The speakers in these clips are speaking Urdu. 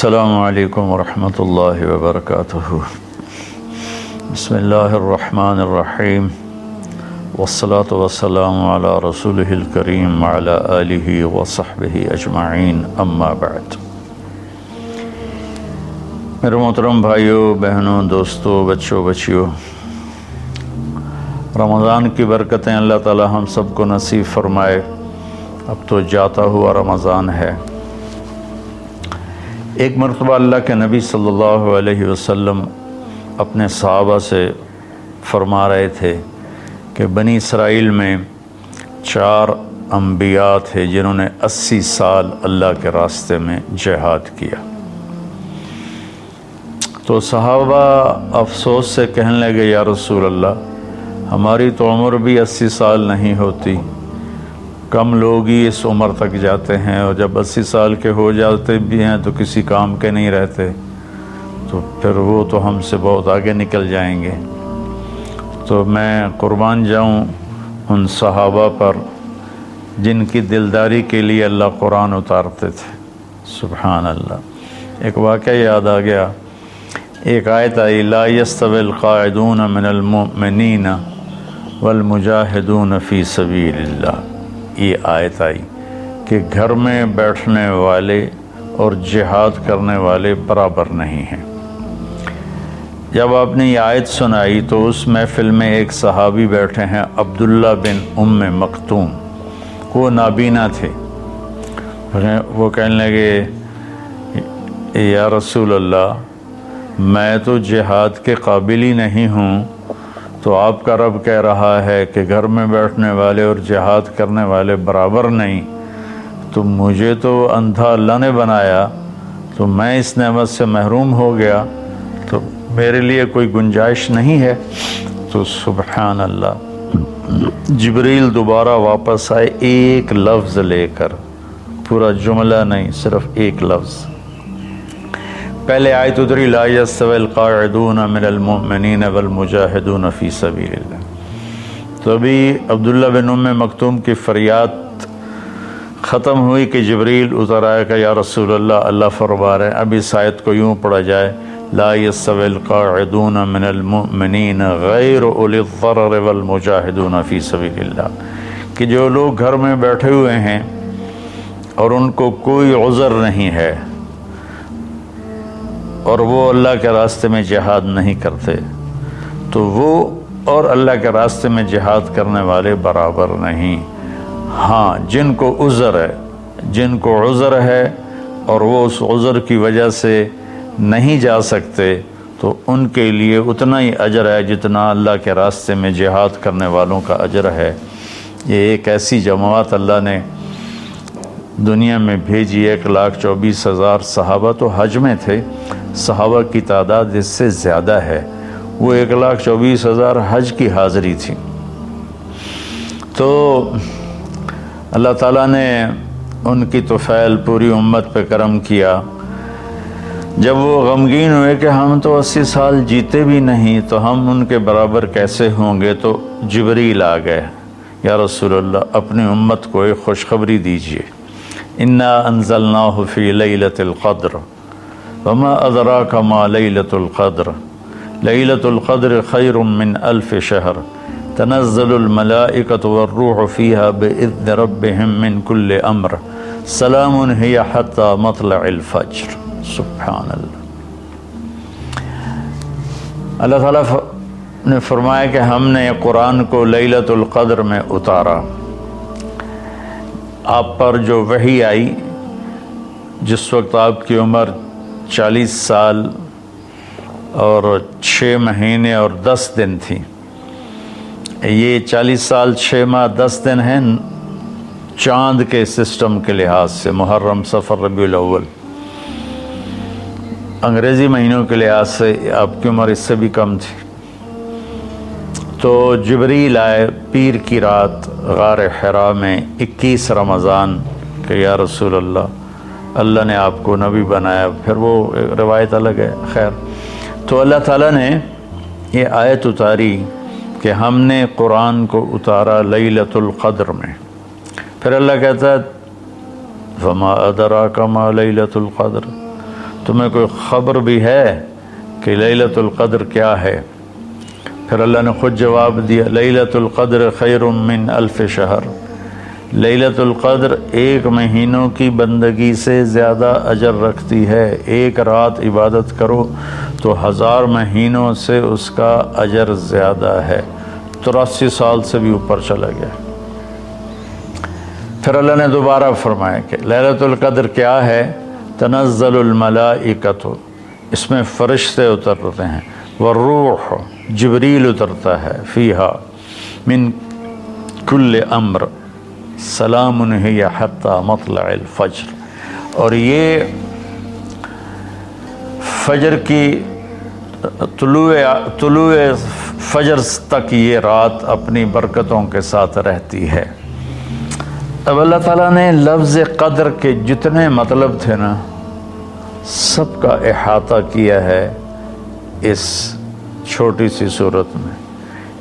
السلام علیکم ورحمۃ اللہ وبرکاتہ۔ بسم اللہ الرحمن الرحیم، والصلاة والسلام علی رسولہ الکریم وعلی آلہ وصحبہ اجمعین، اما بعد۔ میرے محترم بھائیوں، بہنوں، دوستوں، بچوں، بچیوں، رمضان کی برکتیں اللہ تعالی ہم سب کو نصیب فرمائے۔ اب تو جاتا ہوا رمضان ہے۔ ایک مرتبہ اللہ کے نبی صلی اللہ علیہ وسلم اپنے صحابہ سے فرما رہے تھے کہ بنی اسرائیل میں 4 انبیاء تھے جنہوں نے 80 سال اللہ کے راستے میں جہاد کیا۔ تو صحابہ افسوس سے کہنے لگے، یا رسول اللہ، ہماری تو عمر بھی 80 سال نہیں ہوتی، کم لوگ ہی اس عمر تک جاتے ہیں، اور جب 80 سال کے ہو جاتے بھی ہیں تو کسی کام کے نہیں رہتے، تو پھر وہ تو ہم سے بہت آگے نکل جائیں گے۔ تو میں قربان جاؤں ان صحابہ پر جن کی دلداری کے لیے اللہ قرآن اتارتے تھے۔ سبحان اللہ۔ ایک واقعہ یاد آ گیا، ایک آیت آئی، لا یستوی القاعدون من المؤمنین والمجاہدون فی سبیل اللہ۔ یہ آیت آئی کہ گھر میں بیٹھنے والے اور جہاد کرنے والے برابر نہیں ہیں۔ جب آپ نے یہ آیت سنائی تو اس محفل میں ایک صحابی بیٹھے ہیں، عبداللہ بن ام مکتوم، وہ نابینا تھے۔ وہ کہنے لگے، یا رسول اللہ، میں تو جہاد کے قابل ہی نہیں ہوں، تو آپ کا رب کہہ رہا ہے کہ گھر میں بیٹھنے والے اور جہاد کرنے والے برابر نہیں، تو مجھے تو اندھا اللہ نے بنایا، تو میں اس نعمت سے محروم ہو گیا، تو میرے لیے کوئی گنجائش نہیں ہے۔ تو سبحان اللہ، جبریل دوبارہ واپس آئے ایک لفظ لے کر، پورا جملہ نہیں، صرف ایک لفظ۔ پہلے آیت اتری، لا یستوی القاعدون من المؤمنین والمجاہدون فی سبیل اللہ۔ تو ابھی عبداللہ بن ام مکتوم کی فریاد ختم ہوئی کہ جبریل اتر آیا کہ یا رسول اللہ، اللہ فرما رہے ہیں، اب اس آیت کو یوں پڑھا جائے، لا یستوی القاعدون من المؤمنین غیر اولی الضرر والمجاہدون فی سبیل اللہ، کہ جو لوگ گھر میں بیٹھے ہوئے ہیں اور ان کو کوئی عذر نہیں ہے اور وہ اللہ کے راستے میں جہاد نہیں کرتے، تو وہ اور اللہ کے راستے میں جہاد کرنے والے برابر نہیں۔ ہاں، جن کو عذر ہے اور وہ اس عذر کی وجہ سے نہیں جا سکتے، تو ان کے لیے اتنا ہی اجر ہے جتنا اللہ کے راستے میں جہاد کرنے والوں کا اجر ہے۔ یہ ایک ایسی جماعت اللہ نے دنیا میں بھیجی، 1,24,000 صحابہ تو حج میں تھے، صحابہ کی تعداد اس سے زیادہ ہے، وہ 1,24,000 حج کی حاضری تھی۔ تو اللہ تعالیٰ نے ان کی طفیل پوری امت پہ کرم کیا۔ جب وہ غمگین ہوئے کہ ہم تو 80 سال جیتے بھی نہیں، تو ہم ان کے برابر کیسے ہوں گے، تو جبریل آ گئے، یا رسول اللہ، اپنی امت کو ایک خوشخبری دیجیے، انا انزلناہ فی لیلۃ القدر وما ادراک ما لیلۃ القدر لیلۃ القدر خیر من 1000 شہر تنزل الملائکۃ والروح فیہا باذن ربہم من کل امر سلام ہی حتی مطلع الفجر۔ سبحان اللہ۔ اللہ تعالیٰ نے فرمایا کہ ہم نے قرآن کو لیلۃ القدر میں اتارا۔ آپ پر جو وحی آئی، جس وقت آپ کی عمر 40 سال اور 6 مہینے اور 10 دن تھی۔ یہ 40 سال 6 ماہ 10 دن ہیں چاند کے سسٹم کے لحاظ سے، محرم، صفر، ربیع الاول۔ انگریزی مہینوں کے لحاظ سے آپ کی عمر اس سے بھی کم تھی۔ تو جبریل آئے پیر کی رات غار حرا میں 21 رمضان کہ یا رسول اللہ، اللہ نے آپ کو نبی بنایا۔ پھر وہ روایت الگ ہے، خیر۔ تو اللہ تعالیٰ نے یہ آیت اتاری کہ ہم نے قرآن کو اتارا لیلۃ القدر میں۔ پھر اللہ کہتا ہے فما ادراک ما لیلۃ القدر، تمہیں کوئی خبر بھی ہے کہ لیلۃ القدر کیا ہے؟ پھر اللہ نے خود جواب دیا، لیلۃ القدر خیر من الف شہر، لیلۃ القدر 1 مہینوں کی بندگی سے زیادہ اجر رکھتی ہے۔ ایک رات عبادت کرو تو 1000 مہینوں سے اس کا اجر زیادہ ہے۔ 83 سال سے بھی اوپر چلا گیا۔ پھر اللہ نے دوبارہ فرمایا کہ لیلۃ القدر کیا ہے؟ تنزل الملائکۃ، اس میں فرشتے اترتے ہیں، والروح، جبریل اترتا ہے، فیہا من کل امر سلام ہی حتی مطلع الفجر، اور یہ فجر کی طلوع فجر تک یہ رات اپنی برکتوں کے ساتھ رہتی ہے۔ اب اللہ تعالیٰ نے لفظ قدر کے جتنے مطلب تھے نا، سب کا احاطہ کیا ہے اس چھوٹی سی صورت میں۔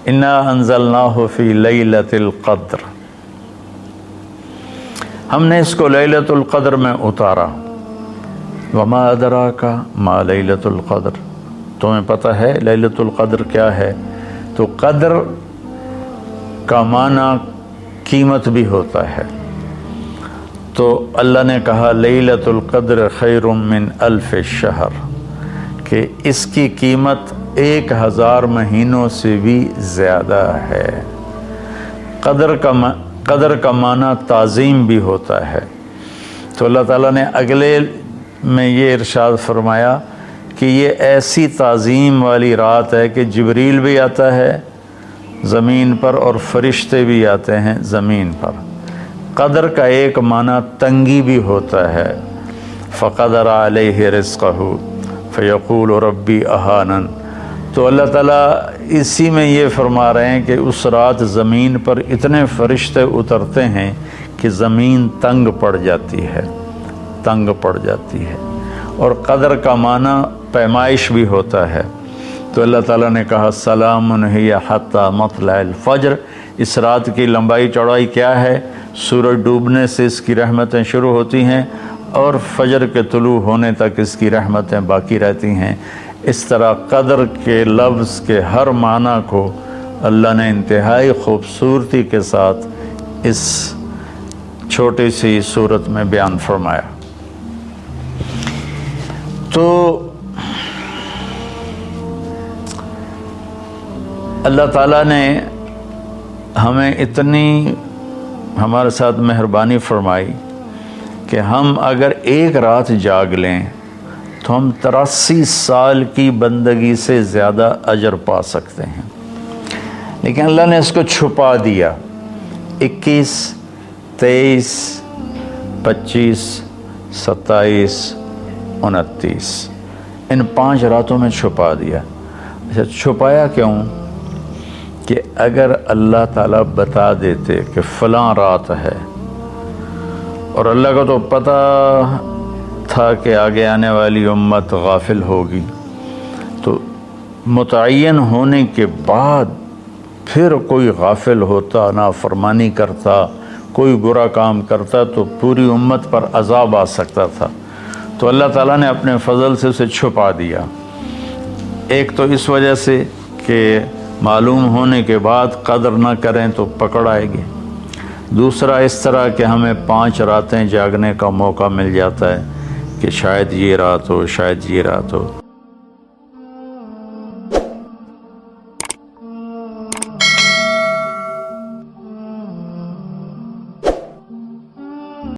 انا انزلناہ فی لیلۃ القدر، ہم نے اس کو لیلۃ القدر میں اتارا۔ وما ادراک ما لیلۃ القدر، تمہیں پتہ ہے لیلۃ القدر کیا ہے؟ تو قدر کا معنی قیمت بھی ہوتا ہے، تو اللہ نے کہا لیلۃ القدر خیر من الف شہر، کہ اس کی قیمت 1000 مہینوں سے بھی زیادہ ہے۔ قدر کا معنی تعظیم بھی ہوتا ہے۔ تو اللہ تعالیٰ نے اگلے میں یہ ارشاد فرمایا کہ یہ ایسی تعظیم والی رات ہے کہ جبریل بھی آتا ہے زمین پر اور فرشتے بھی آتے ہیں زمین پر۔ قدر کا ایک معنی تنگی بھی ہوتا ہے، فقدر علیہ رزقہ فیقول ربی اہانن، تو اللہ تعالیٰ اسی میں یہ فرما رہے ہیں کہ اس رات زمین پر اتنے فرشتے اترتے ہیں کہ زمین تنگ پڑ جاتی ہے، تنگ پڑ جاتی ہے۔ اور قدر کا معنی پیمائش بھی ہوتا ہے، تو اللہ تعالیٰ نے کہا سلام ہی حتی مطلع الفجر، اس رات کی لمبائی چوڑائی کیا ہے؟ سورج ڈوبنے سے اس کی رحمتیں شروع ہوتی ہیں اور فجر کے طلوع ہونے تک اس کی رحمتیں باقی رہتی ہیں۔ اس طرح قدر کے لفظ کے ہر معنی کو اللہ نے انتہائی خوبصورتی کے ساتھ اس چھوٹی سی صورت میں بیان فرمایا۔ تو اللہ تعالیٰ نے ہمیں اتنی ہمارے ساتھ مہربانی فرمائی کہ ہم اگر ایک رات جاگ لیں تو ہم 83 سال کی بندگی سے زیادہ اجر پا سکتے ہیں، لیکن اللہ نے اس کو چھپا دیا۔ 21، 23، 25، 27، 29 ان 5 راتوں میں چھپا دیا۔ اچھا، چھپایا کیوں؟ کہ اگر اللہ تعالیٰ بتا دیتے کہ فلاں رات ہے، اور اللہ کو تو پتہ تھا کہ آگے آنے والی امت غافل ہوگی، تو متعین ہونے کے بعد پھر کوئی غافل ہوتا، نافرمانی کرتا، کوئی برا کام کرتا تو پوری امت پر عذاب آ سکتا تھا۔ تو اللہ تعالیٰ نے اپنے فضل سے اسے چھپا دیا۔ ایک تو اس وجہ سے کہ معلوم ہونے کے بعد قدر نہ کریں تو پکڑ آئے گی، دوسرا اس طرح کہ ہمیں 5 راتیں جاگنے کا موقع مل جاتا ہے کہ شاید یہ رات ہو، شاید یہ رات ہو۔